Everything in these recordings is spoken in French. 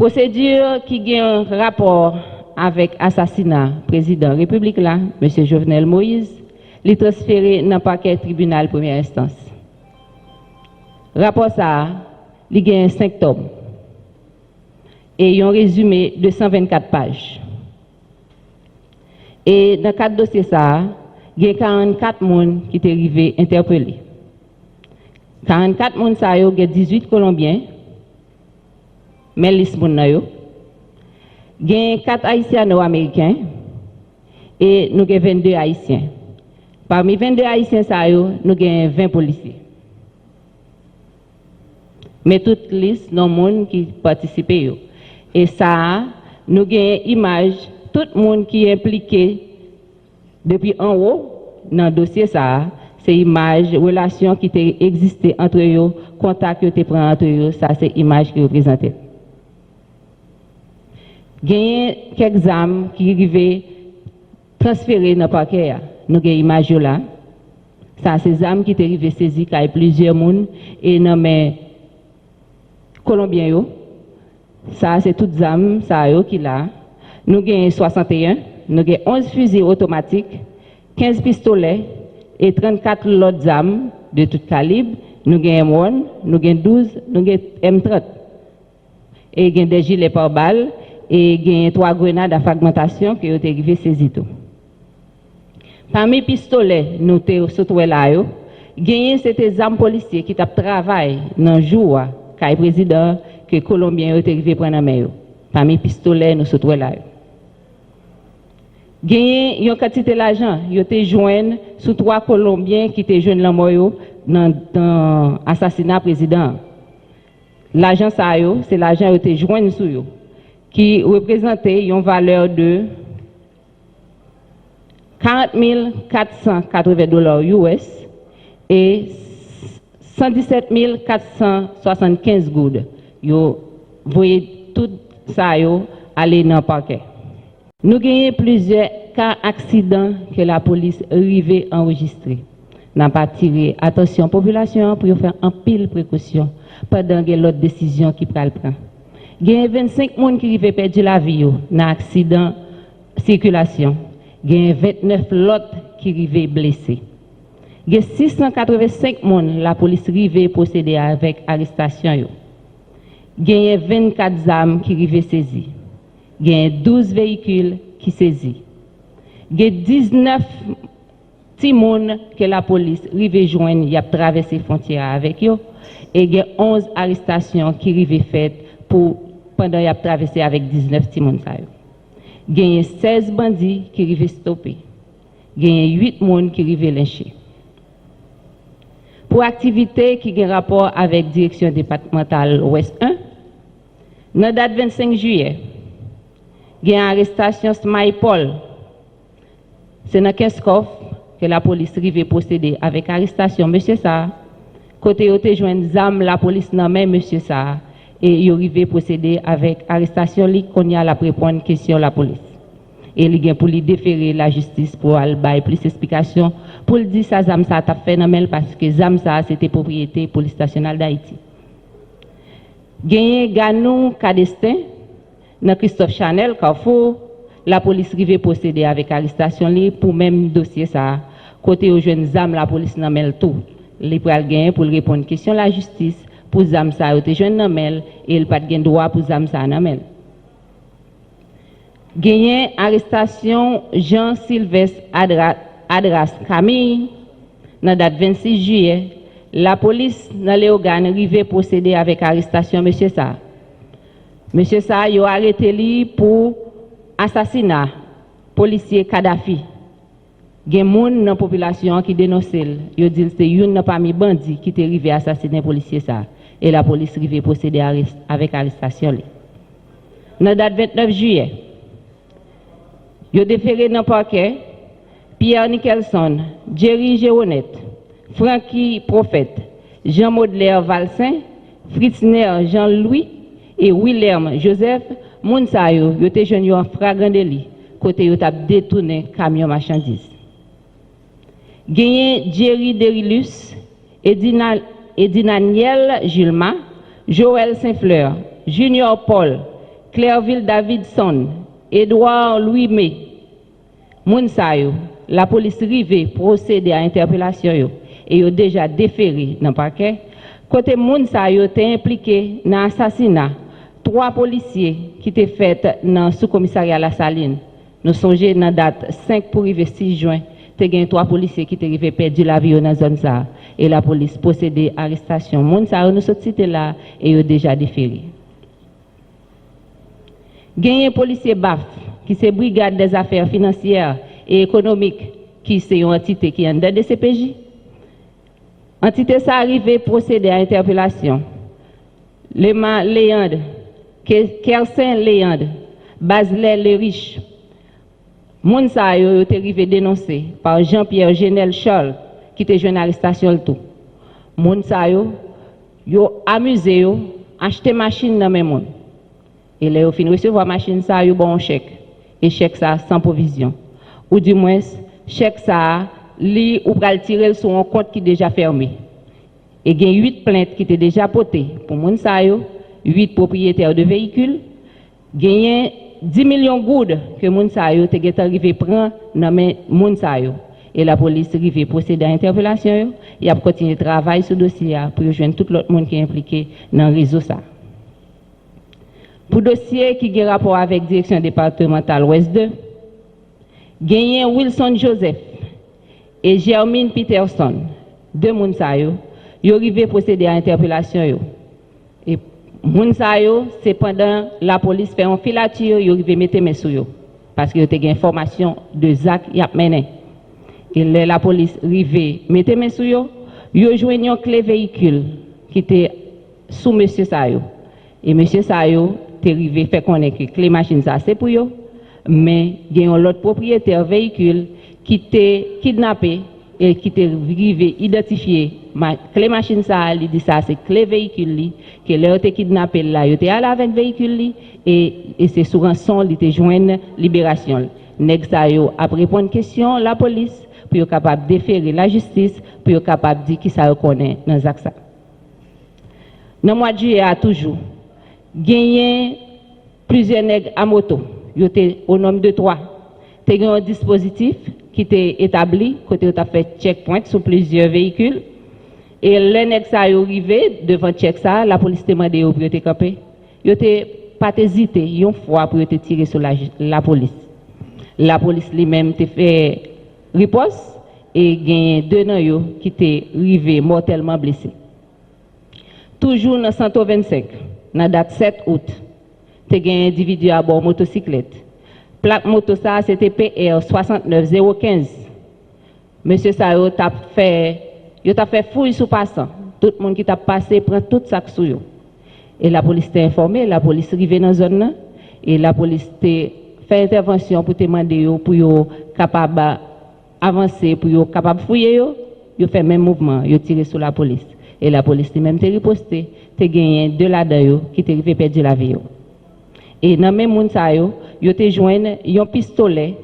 Procédure qui a un rapport avec assassinat président République là, M. Jovenel Moïse, les transféré dans le parquet tribunal première instance. Rapport ça, il y a 5 tomes et un résumé de 124 pages. Et dans 4 dossiers ça, il y a 44 personnes qui sont arrivés interpellés. 44 personnes ça, il y a 18 Colombiens, mais les personnes il y a 4 Haïtiens nord-américains et nous avons 22 Haïtiens. Parmi 22 Haïtiens, nous avons 20 policiers. Mais toute liste, non monde qui participent. Et ça, nous avons une image, tout le monde qui est impliqué depuis en haut dans le dossier, ça, c'est image, relation qui existait entre eux, contact qui était pris entre eux, ça, c'est image qui représente. Il y a quelques âmes qui arrivaient transférées dans le parquet. Nous avons une image là. Ça, c'est des âmes qui sont arrivées saisies par plusieurs personnes et dans les Colombiens. Ça, c'est toutes les âmes qui sont là. Nous avons 61, nous avons 11 fusils automatiques, 15 pistolets et 34 autres âmes de tout calibre. Nous avons M1, nous avons 12, nous avons M30. Et nous avons des gilets par balles. Et il y a 3 grenades à fragmentation qui ont été saisies. Parmi les pistolets, nous avons là, il y a des armes policiers qui travaillent dans le jour quand le président que les Colombiens ont été prendre en main. Parmi les pistolets, nous sommes là. Il y a une quantité d'argent qui ont été joints sous 3 Colombiens qui étaient jeunes dans l'assassinat du président. L'argent, c'est l'argent qui a été joint sous eux, qui représentait une valeur de 40 480 $ US et 117 475 goudes. Vous voyez tout ça aller dans le parquet. Nous avons plusieurs cas d'accidents que la police arrivait à enregistrer. Nous avons tiré attention population pour faire un pile précaution pendant que l'autre décision qui prend. Il y a 25 personnes qui arrivent perdre la vie dans l'accident de circulation. Il y a 29 autres qui arrivent blessés. Il y a 685 personnes la police arrive procéder avec arrestation. Il y a 24 armes qui arrivent saisies. Il y a 12 véhicules qui saisis. Il y a 19 petits monde que la police arrive joindre, il a traversé les frontières avec eux. Et il y a 11 arrestations qui arrivent faites pendant qu'il a traversé avec 19 petits monde. Il y a 16 bandits qui arrivent stoppés. Il y a 8 personnes qui arrivent lynchés. Pour activité qui a rapport avec la direction départementale Ouest 1, dans la date 25 juillet, il y a une arrestation Smile Paul. C'est dans 15 coffres que la police arrive procéder avec arrestation M. Sa. Côté où te joint zam la police n'a même M. Sa et il arrive procéder avec arrestation li qu'on y a la répondre question la police. Et il vient pour lui déférer la justice pour aller plus d'explications pour le dire ça zam ça t'a fait dans mel parce que zam ça c'était propriété police nationale d'Haïti. Gagné Ganou Cadestin dans Christophe Chanel Carrefour, la police arrive procéder avec arrestation li pour même dossier ça. Côté aux jeunes zam la police n'a mel tout. Les pral gagner pour répondre question la justice pour zam ça te jeune nan mel et il pas de droit pour zam ça nan mel. Gagné arrestation Jean-Sylvestre Adras Camille dans date 26 juillet, la police dans les organes arrivé procéder avec arrestation monsieur ça. Monsieur ça yo arrêté lui pour assassinat policier Kadhafi. Gen moun dans population qui dénonce yo dit c'est une parmi bandits qui est arrivé assassiner policier ça et la police arrivé procéder avec arrestation. Dans date 29 juillet, yo déféré dans parquet Pierre Nicholson, Jerry Géronette, Francky Prophète, Jean Maudelaire Valsin, Fritzner Jean-Louis et William Joseph moun sa yo te jeune yo en flagrant délit côté yo t'a détourné camion marchandise. Gagné Jerry Derilus, Edinaniel Gilma, Joël Saint-Fleur, Junior Paul, Clairville Davidson, Edouard Louis May, moun sa yo, la police rive procéder à interpellation yo, et yo déjà déféré dans le parquet. Côté moun sa yo te impliqué dans l'assassinat 3 policiers qui étaient faits dans le sous-commissariat La Saline. Nous songeons dans la date 5 pour arriver 6 juin, te gen 3 policiers qui étaient perdu la vie dans la zone ça. Et la police procédé à l'arrestation. Moun sa yo nous sorti là et yo déjà déféré. Gagné policier BAF, qui c'est Brigade des affaires financières et économiques, qui c'est une entité qui est en dedans de CPJ. Entité ça arrivé procéder à interpellation. Lema Léandre, Kersin Léandre, Basler Le Riche. Moun sa yo été arrivé dénoncé par Jean-Pierre Genel Charles, qui était jeune arrestation le tout. Moun sa yo amusé yo acheter machine dans même monde. Et là, au fin recevoir machine ça, yo bon chèque. Et chèque ça sans provision. Ou du moins, chèque ça, li ou pral tirer sur un compte qui est déjà fermé. Et il y a 8 plaintes qui étaient déjà potées pour moun sa yo, 8 propriétaires de véhicules. Il y a 10 millions de goudes que moun sa yo te arrivé prendre dans moun sa yo. Et la police arrive procéder à l'interpellation. Il a continué de travailler sur le dossier pour rejoindre tout l'autre monde qui est impliqué dans le réseau ça. Pour dossier qui a rapport avec la direction départementale Ouest 2, gagné Wilson Joseph et Germine Peterson, 2 moun sa yo, yo arrivé procéder à l'interpellation. Et moun sa yo, c'est pendant la police fait un filature, yo arrivé mettre mes sous yo. Parce que yo te gen information de Zach y a mené. Et la police arrivé mettre mes sous yo, yo joignent un clé véhicule qui était sous monsieur sa yo. Et monsieur sa yo te arrivé fait connaître que clé machine ça c'est pour yo, mais il y a un autre propriétaire véhicule qui était kidnappé et qui était arrivé identifié clé machine ça il dit ça c'est clé véhicule li que là était kidnappé là il était allé avec véhicule li et c'est sur rançon il était joindre libération nèg ça yo après répondre question la police pour être capable de déférer la justice pour être capable de dire qui ça reconnaît dans ça. Dans le mois de juillet à toujours gagné plusieurs nègres à moto. Ils étaient au nombre de 3. Il y a un dispositif qui était établi, côté où tu as fait checkpoint sur plusieurs véhicules. Et les nègres sont arrivés devant check ça, la police t'a demandé pour être campé. Ils n'ont pas hésité une fois pour être tiré sur la police. La police lui-même t'a fait riposte et gagné 2 nan qui étaient arrivés mortellement blessés. Toujours dans 125. Dans la date 7 août, tu as un individu à bord motocyclette. Plaque moto ça, c'était PR 69015. Monsieur Sayo t'a fait fouille sous passant. Tout le monde qui t'a passé prend tout ça sur eux. Et la police t'a informé, la police est arrivée dans la zone là, et la police t'a fait intervention pour te demander pour yo capable avancer, pour yo capable fouiller yo fait même mouvement, yo tiré sur la police. Et la police même t'a riposté. Te gagné 2 là-dedans qui te rivé perdre la vie. Et dans même moun sa yo te joindre un pistolet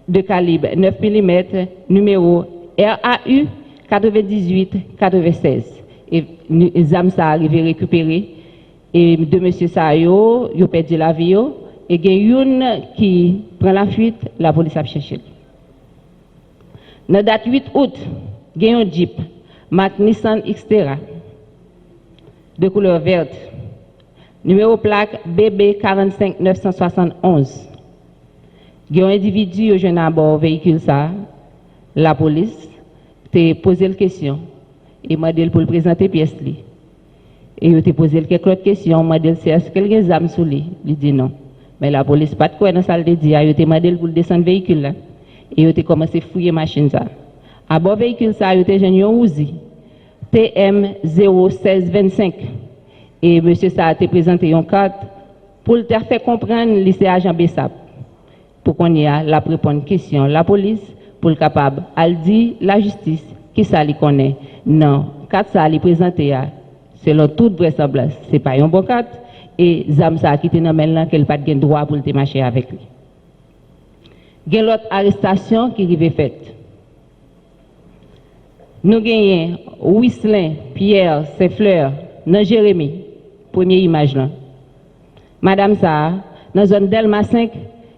de calibre 9 mm numéro RAU 9896 et les âmes ça arrivé récupérer et de monsieur sa yo perdu la vie et il y a une qui prend la fuite, la police a cherché. Dans date 8 août, il y a un Jeep marque Nissan Xterra de couleur verte, numéro plaque BB 45 971. Il y a un individu jeune à bord véhicule ça, la police t'a posé la question et m'a dit pour le présenter pièce li. Et il t'a posé quelques autres questions, m'a dit est-ce qu'il y a des armes sous lui? Il dit non. Mais la police pas de quoi dans salle de dire, il t'a demandé pour descendre véhicule là et il t'a commencé à fouiller machine ça. À bord véhicule ça, il t'a jeune un Uzi TM 01625 et monsieur ça a été présenté une carte pour le faire comprendre lycée agent Bessap pour qu'on y a la répondre question la police pour le capable elle dit la justice qui ça lui connaît non carte ça lui présenté selon toute vraisemblance c'est pas un bon carte et zam ça qui était dans main là qu'elle pas de droit pour le marcher avec lui. Gen l'autre arrestation qui rive faite. Nous gagnons Wislin Pierre Saint-Fleur dans Jérémie, première image là. Madame ça, dans la zone Delma 5,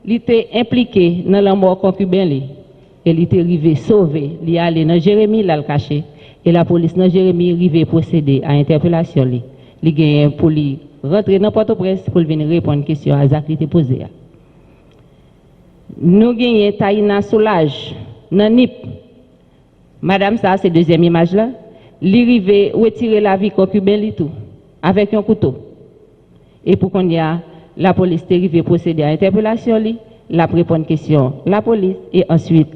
il était impliqué dans la mort concubin. Et il était arrivé sauvé, il est allé dans Jérémie, là le caché. Et la police dans Jérémie est arrivé procéder à interpellation. Il gagne pour lui rentrer dans Port-au-Prince pour venir répondre aux questions à Zach qui était posées. Nous gagnons Taïna Soulage, dans NIP. Madame ça, c'est deuxième image là. Il est arrivé retirer la vie concubin tout avec un couteau. Et pour qu'on y a, la police est arrivée procéder à interpellation, la répondre question, la police, et ensuite,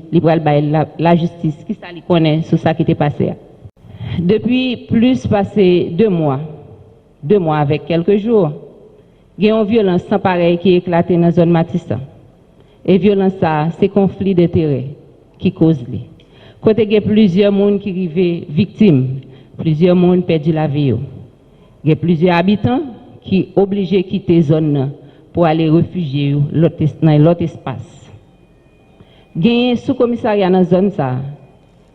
la justice, qui ça connaît sur ça qui était passé. Depuis plus passé 2 mois avec quelques jours, il y a une violence sans pareil qui est éclatée dans la zone Matissa. Et violence ça, c'est conflit d'intérêts qui causent les. Côté il y a plusieurs personnes qui arrivent victimes, plusieurs personnes perdu la vie. Il y a plusieurs habitants qui sont obligés de quitter la zone pour aller réfugier dans l'autre espace. Il y a un sous-commissariat dans la zone ça,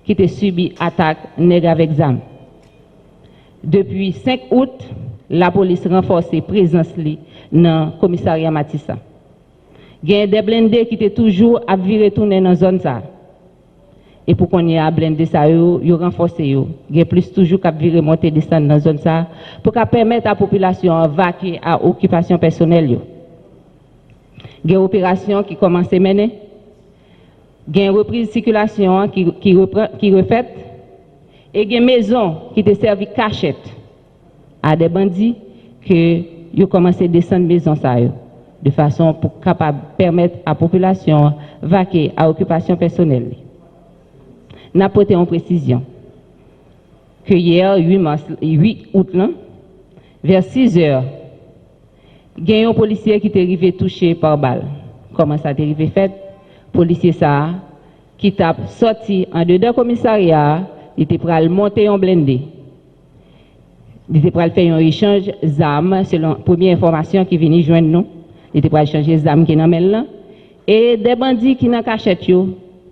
qui a subi attaque nègre avec ZAM. Depuis 5 août, la police renforce la présence dans le commissariat Matissa. Il y a des blindés qui étaient toujours à retourner dans la zone ça. Et pour qu'on y ait blindé ça, ils renforcé. Il y a plus toujours qu'à virer monter descendre dans la zone ça pour permettre à la population de vaquer à l'occupation personnelle. Il y a une opération qui commence à mener. Il y a une reprise de circulation qui refait. Et il y a une maison qui te servi cachette à des bandits qui ont commencé à descendre maison ça de façon pour permettre à la population de vaquer à l'occupation personnelle. N'a porté en précision que hier, 8 août, vers 6 heures, il y a un policier qui est arrivé touché par balle. Comment ça est arrivé fait? Policier ça, qui t'a sorti en dedans commissariat, il était prêt à monter en blindé. Il était prêt à faire un échange d'armes, selon la première information qui venait joindre nous. Il était prêt à échanger les armes qui sont là. Et des bandits qui n'ont cachette,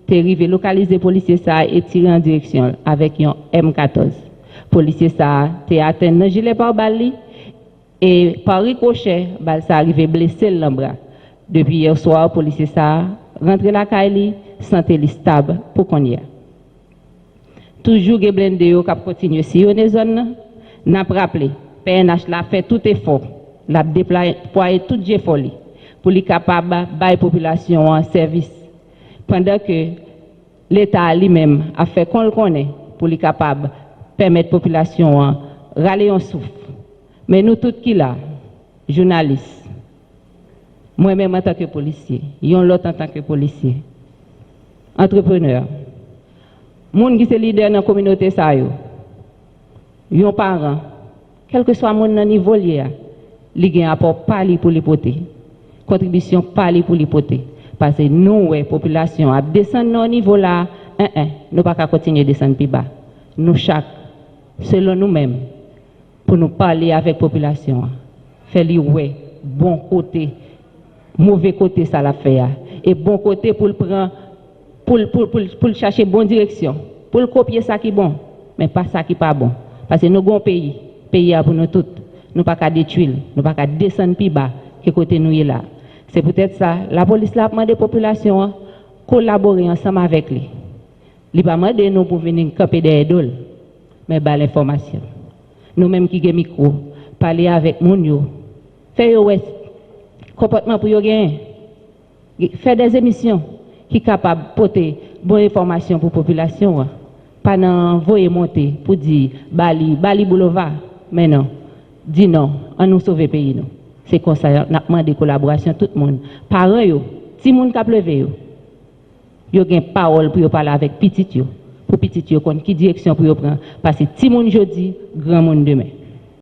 t'es arrivé localiser policier ça et tirer en direction avec un M14. Policier ça t'es atteint dans gilet par balle et par ricochet balle ça arrivé blessé le bras. Depuis hier soir policier ça rentre la caille santé stable pour qu'on y a. Toujours les blindés qui continuent si on est zone n'a pas rappelé PNH l'a fait tout effort l'a déployé tout effort pour les capable bailler population en service. Pendant que l'État lui-même a fait qu'on le connaît pour les capables permettre la population à râler en souffle. Mais nous tous qui là, journalistes, moi-même en tant que policier, yon l'autre en tant que policier, entrepreneur, moun qui sont leader dans la communauté ça yon parents, quel que soit mon niveau lié, li gen apport pas pour les poter, contribution pas pour les poter. Parce que nous, la population, à descendre au niveau là, nous ne pouvons pas continuer à descendre plus bas. Nous, chaque, selon nous-mêmes, pour nous parler avec la population, faire les bon côté, mauvais côté, ça l'a fait. Et bon côté pour le prendre, pour chercher bonne direction, pour le copier ça qui est bon, mais pas ça qui n'est pas bon. Parce que nous avons un pays pour nous tous. Nous ne pouvons pas détruire, nous ne pouvons pas descendre plus bas que côté nous est là. C'est peut-être ça. La police a demandé à la population de collaborer ensemble avec lui. Il n'a pas demandé nous pour venir camper des idoles, mais par l'information. Nous-mêmes qui avons micro, parler avec nous, faire un comportement pour gagner, faire des émissions qui sont capables de porter bonne information pour la population. Pas d'envoyer monter pour dire Bali Boulevard, mais non, dis non, on nous sauve le pays. C'est comme ça, on a demandé collaboration tout le monde. Parents, si moun ka pleuvé, yo gen parole pour parler avec petit yo, pour petit yo, qui direction pour prendre. Parce que si moun jodi, grand monde demain.